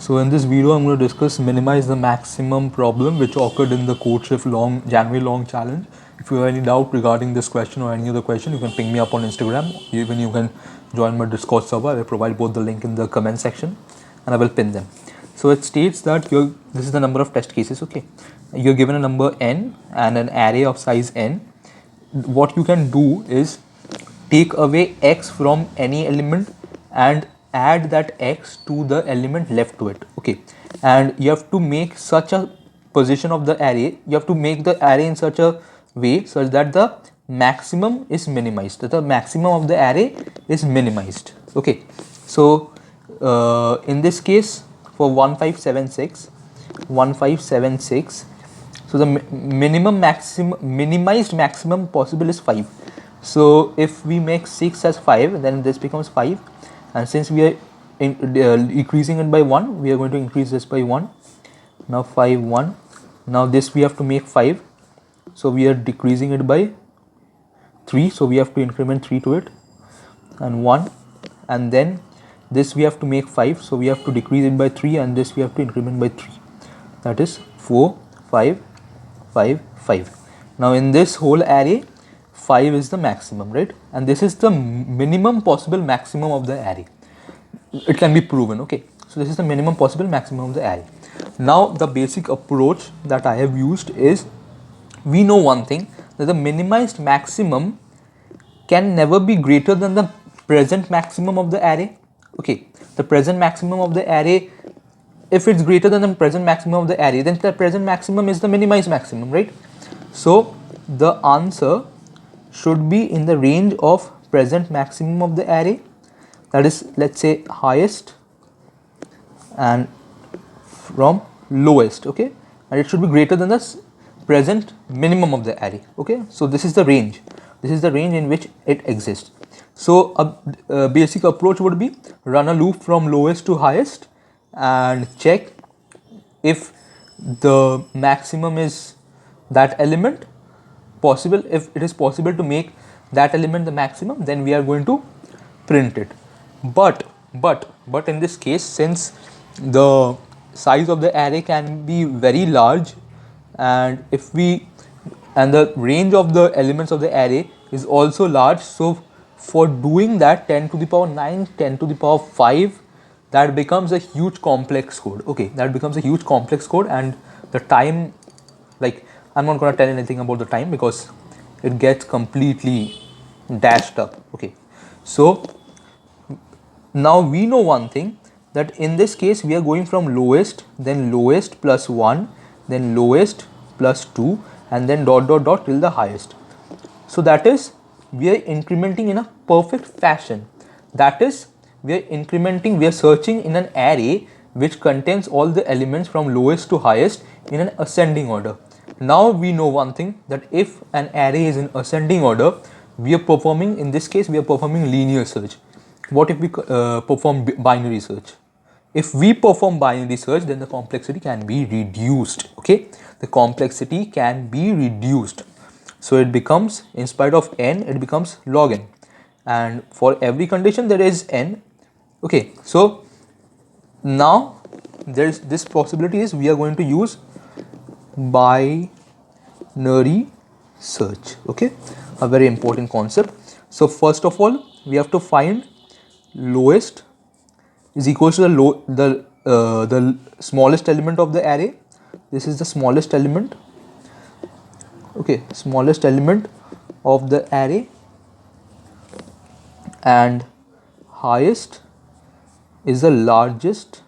So in this video, I'm going to discuss minimize the maximum problem which occurred in the CODECHEF January long challenge. If you have any doubt regarding this question or any other question, you can ping me up on Instagram. Even you can join my Discord server. I will provide both the link in the comment section and I will pin them. So it states that this is the number of test cases. Okay, you're given a number n and an array of size n. What you can do is take away x from any element and add that x to the element left to it. Okay, and you have to make such a position of the array, you have to make the array in such a way such that the maximum is minimized, that the maximum of the array is minimized. Okay, so in this case for 1576, so the minimized maximum possible is 5. So if we make 6 as 5, then this becomes 5, and since we are decreasing it by 1, we are going to increase this by 1. Now 5 1. Now this we have to make 5, so we are decreasing it by 3, so we have to increment 3 to it, and 1, and then this we have to make 5, so we have to decrease it by 3, and this we have to increment by 3, that is 4 5 5 5. Now in this whole array 5 is the maximum, right? And this is the minimum possible maximum of the array. It can be proven. Okay, so this is the minimum possible maximum of the array. Now the basic approach that I have used is, we know one thing, that the minimized maximum can never be greater than the present maximum of the array. Okay, the present maximum of the array, if it's greater than the present maximum of the array, then the present maximum is the minimized maximum, right? So the answer should be in the range of present maximum of the array, that is, let's say, highest and from lowest. Okay, and it should be greater than the present minimum of the array. Okay, so this is the range, in which it exists. So a basic approach would be run a loop from lowest to highest and check if the maximum is that element possible. If it is possible to make that element the maximum, then we are going to print it. But in this case, since the size of the array can be very large, and the range of the elements of the array is also large, so for doing that 10 to the power 9, 10 to the power 5, that becomes a huge complex code. Okay, that becomes a huge complex code, and the time, like, I'm not going to tell anything about the time because it gets completely dashed up. Okay, so now we know one thing, that in this case we are going from lowest, then lowest plus 1, then lowest plus 2, and then dot dot dot till the highest. So that is, we are incrementing in a perfect fashion. That is, we are searching in an array which contains all the elements from lowest to highest in an ascending order. Now we know one thing, that if an array is in ascending order, we are performing, in this case we are performing linear search. What if we perform binary search? If we perform binary search, then the complexity can be reduced. Okay, the complexity can be reduced, so it becomes, in spite of n, it becomes log n, and for every condition there is n. Okay, so now there is this possibility, is we are going to use binary search. Okay, a very important concept. So first of all, we have to find lowest is equals to the smallest element of the array. This is the smallest element. Okay, smallest element of the array, and highest is the largest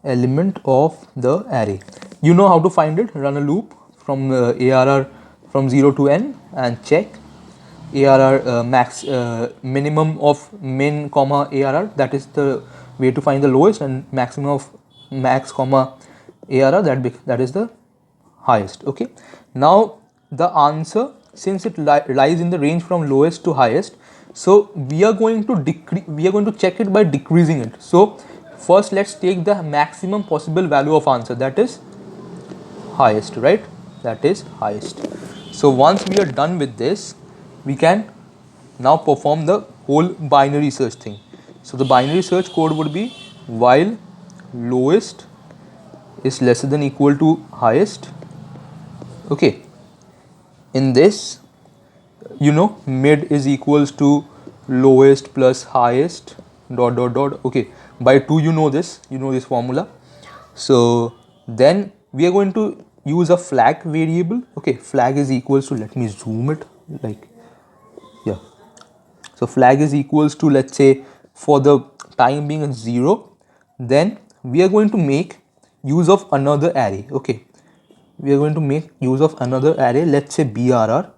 element of the array. You know how to find it. Run a loop from ARR from 0 to n and check ARR max minimum of min comma ARR, that is the way to find the lowest, and maximum of max comma ARR, that is the highest. Okay, now the answer, since it lies in the range from lowest to highest, so we are going to check it by decreasing it. So first let's take the maximum possible value of answer, that is highest, right? That is highest. So once we are done with this, we can now perform the whole binary search thing. So the binary search code would be while lowest is lesser than equal to highest. Okay, in this, you know, mid is equals to lowest plus highest dot dot dot. Okay, by 2 you know this formula. So then we are going to use a flag variable. Okay, flag is equals to, let me zoom it, like, yeah. So flag is equals to, let's say, for the time being 0. Then we are going to make use of another array. Okay, we are going to make use of another array, let's say BRR.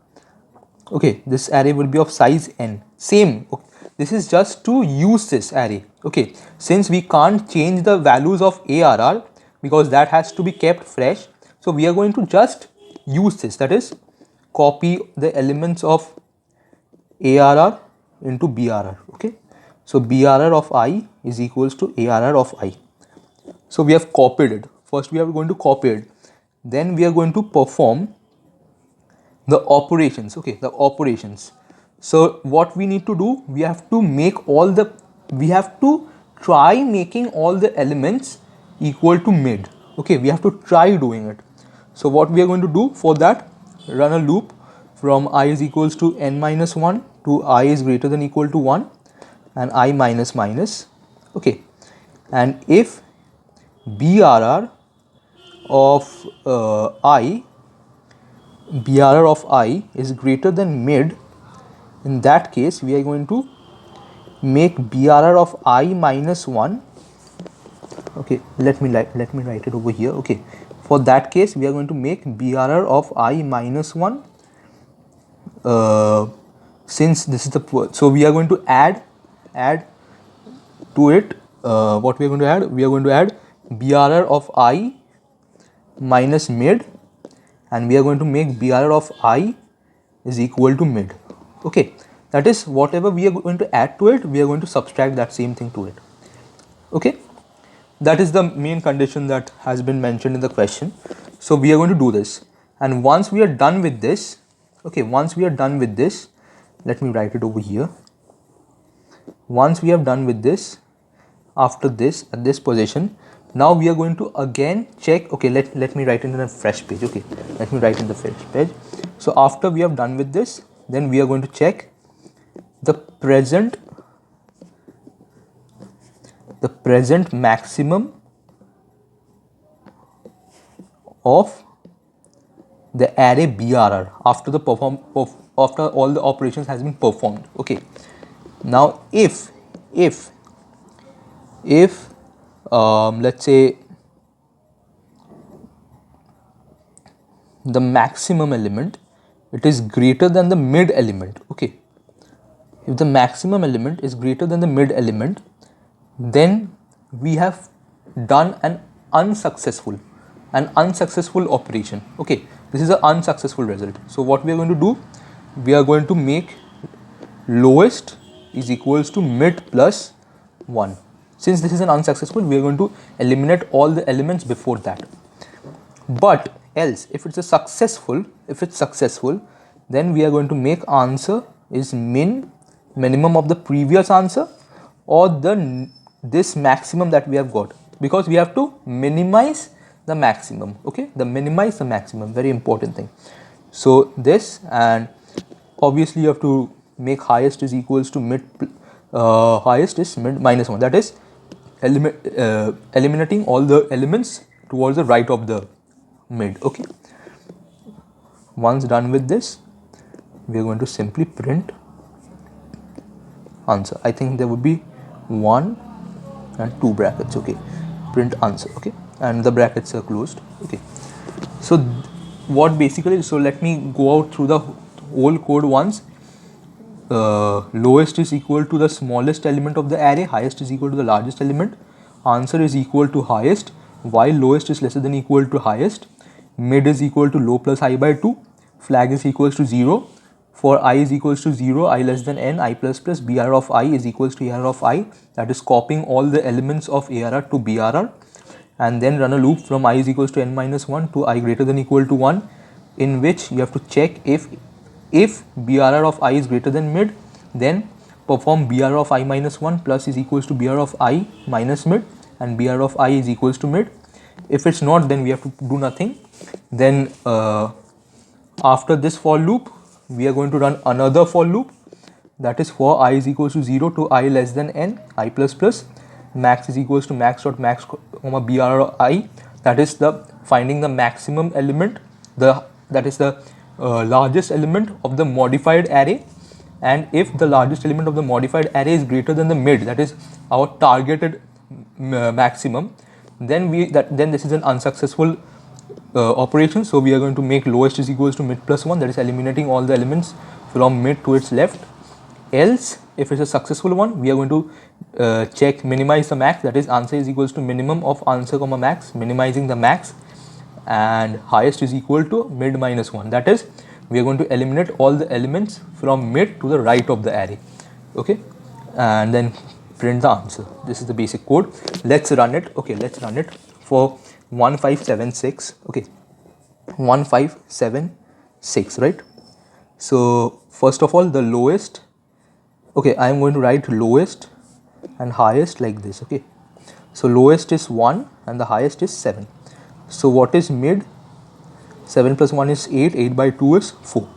Okay, this array will be of size n, same. Okay. This is just to use this array. Okay, since we can't change the values of ARR because that has to be kept fresh, so we are going to just use this, that is copy the elements of ARR into BRR. Okay, so BRR of I is equals to ARR of I. So we have copied it. First we are going to copy it, then we are going to perform the operations. Okay, the operations. So what we need to do, we have to try making all the elements equal to mid. Okay, we have to try doing it. So what we are going to do for that, run a loop from I is equals to n minus 1 to I is greater than equal to 1 and I minus minus. Okay, and if BRR of BRR of I is greater than mid, in that case we are going to make BRR of I minus 1. Okay, let me write it over here. Okay, for that case we are going to make BRR of I minus 1, since this is the, so we are going to add to it, what we are going to add, we are going to add BRR of I minus mid, and we are going to make BRR of I is equal to mid. Okay, that is whatever we are going to add to it, we are going to subtract that same thing to it. Okay, that is the main condition that has been mentioned in the question. So we are going to do this, and once we are done with this, okay, once we are done with this, let me write it over here. Once we have done with this, after this, at this position, now we are going to again check. Okay, let me write it in a fresh page. Okay, let me write in the fresh page. So after we have done with this, then we are going to check the present maximum of the array BRR after after all the operations has been performed. Okay, now if let's say the maximum element, it is greater than the mid element. Okay, if the maximum element is greater than the mid element, then we have done an unsuccessful operation. Okay, this is an unsuccessful result. So what we are going to do, we are going to make lowest is equals to mid plus 1. Since this is an unsuccessful, we are going to eliminate all the elements before that. But else, if it's successful, then we are going to make answer is minimum of the previous answer, or this maximum that we have got, because we have to minimize the maximum. Okay, minimize the maximum, very important thing. So this, and obviously you have to make highest is equals to mid, highest is mid minus 1, that is eliminating all the elements towards the right of the mid. Okay, once done with this, we are going to simply print answer. I think there would be 1 and 2 brackets. Okay, print answer. Okay, and the brackets are closed. Okay, so what basically, so let me go out through the whole code once. Lowest is equal to the smallest element of the array, highest is equal to the largest element, answer is equal to highest while lowest is lesser than equal to highest, mid is equal to low plus I by 2, flag is equals to 0, for I is equals to 0, I less than n, I plus plus, BRR of I is equals to ARR of I, that is copying all the elements of ARR to BRR, and then run a loop from I is equals to n minus 1 to I greater than equal to 1, in which you have to check if BRR of I is greater than mid, then perform BRR of I minus 1 plus is equals to BRR of I minus mid, and BR of I is equals to mid. If it's not, then we have to do nothing. Then after this for loop, we are going to run another for loop, that is for I is equals to 0 to I less than n, I plus plus, max is equals to max dot max comma BR of I, that is the finding the maximum element, that is the largest element of the modified array. And if the largest element of the modified array is greater than the mid, that is our targeted maximum, then this is an unsuccessful operation. So we are going to make lowest is equals to mid plus 1, that is eliminating all the elements from mid to its left. Else, if it's a successful one, we are going to check minimize the max, that is answer is equals to minimum of answer comma max, minimizing the max, and highest is equal to mid minus 1, that is we are going to eliminate all the elements from mid to the right of the array. Okay, and then print the answer. This is the basic code. Let's run it. Okay, let's run it for 1576. Okay, 1576, right? So first of all, the lowest, okay, I am going to write lowest and highest like this. Okay, so lowest is 1 and the highest is 7. So what is mid? 7 plus 1 is 8, 8 by 2 is 4.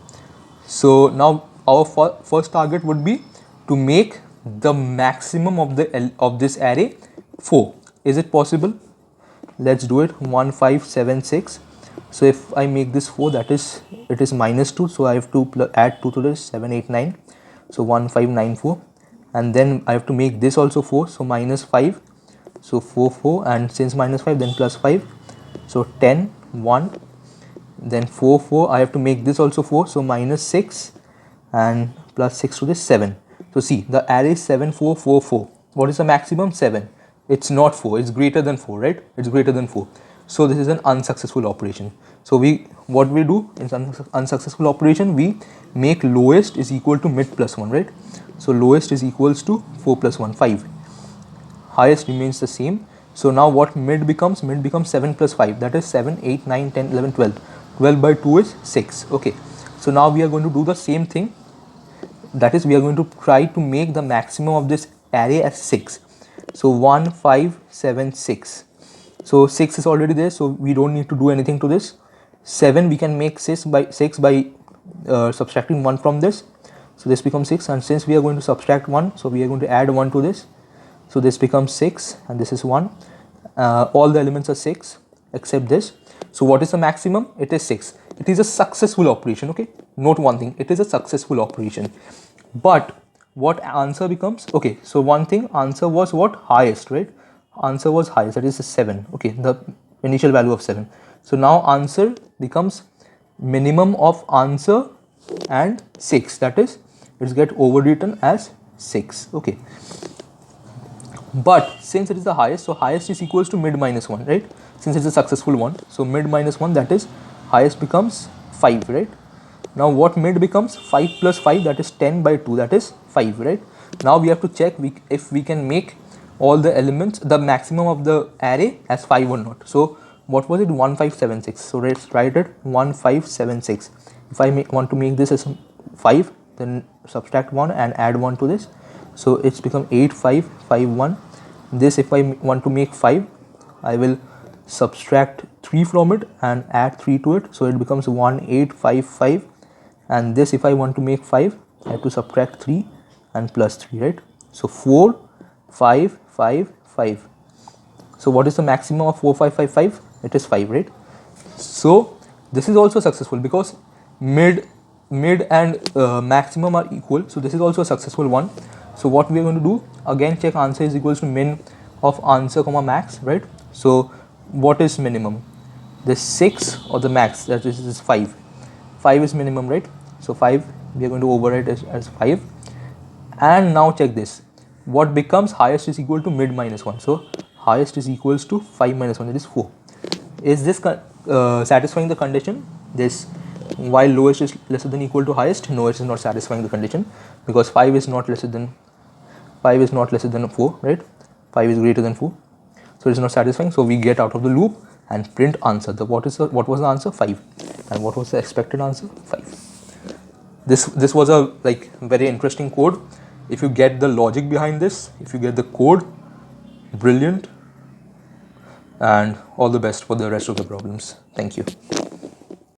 So now our first target would be to make the maximum of this array 4. Is it possible? Let's do it. 1576. So if I make this 4, that is, it is minus 2, so I have to add 2 to this, 7, 8, 9. So 1594, and then I have to make this also 4, so minus 5, so 4, 4, and since minus 5, then plus 5, so 10, 1, then 4, 4, I have to make this also 4, so minus 6 and plus 6 to this 7. So see, the array is 7, 4, 4, 4. What is the maximum? 7. It's not 4, it's greater than 4, right? It's greater than 4. So this is an unsuccessful operation. So what we do in unsuccessful operation, we make lowest is equal to mid plus 1, right? So lowest is equals to 4 plus 1, 5. Highest remains the same. So now what mid becomes? Mid becomes 7 plus 5, that is 7, 8, 9, 10, 11, 12. 12 by 2 is 6. Okay, so now we are going to do the same thing, that is we are going to try to make the maximum of this array as 6. So 1, 5, 7, 6. So 6 is already there, so we don't need to do anything to this. 7 we can make 6 by subtracting 1 from this. So this becomes 6, and since we are going to subtract 1, so we are going to add 1 to this. So this becomes 6 and this is 1. All the elements are 6 except this. So what is the maximum? It is 6. It is a successful operation. Okay, note one thing, it is a successful operation. But what answer becomes? Okay, so one thing, answer was what? Highest, right? Answer was highest, that is 7. Okay, the initial value of 7. So now answer becomes minimum of answer and 6, that is it's get overwritten as 6. Okay, but since it is the highest, so highest is equals to mid minus 1, right? Since it's a successful one, so mid minus 1, that is highest becomes 5, right? Now what mid becomes? 5 plus 5, that is 10 by 2, that is 5, right? Now we have to check if we can make all the elements, the maximum of the array as 5 or not. So what was it? 1576. So let's write it 1576. If I want to make this as 5, then subtract 1 and add 1 to this. So it's become 8551. This, if I want to make 5, I will subtract 3 from it and add 3 to it. So it becomes 1855. And this, if I want to make 5, I have to subtract 3 and plus 3, right? So 4, 5, 5, 5. So what is the maximum of 4555? It is 5, right? So this is also successful because mid and maximum are equal. So this is also a successful one. So what we are going to do, again check answer is equals to min of answer comma max, right? So what is minimum? This 6 or the max, that is 5. 5 is minimum, right? So 5 we are going to overwrite as 5. And now check this, what becomes highest is equal to mid minus 1. So highest is equals to 5 minus 1, that is 4. Is this satisfying the condition? This, while lowest is lesser than equal to highest, no, it is not satisfying the condition because 5 is not lesser than 4, right? 5 is greater than 4, so it is not satisfying. So we get out of the loop and print answer. What was the answer? 5. And what was the expected answer? 5. This was a very interesting code. If you get the logic behind this, if you get the code, brilliant. and all the best for the rest of the problems. Thank you.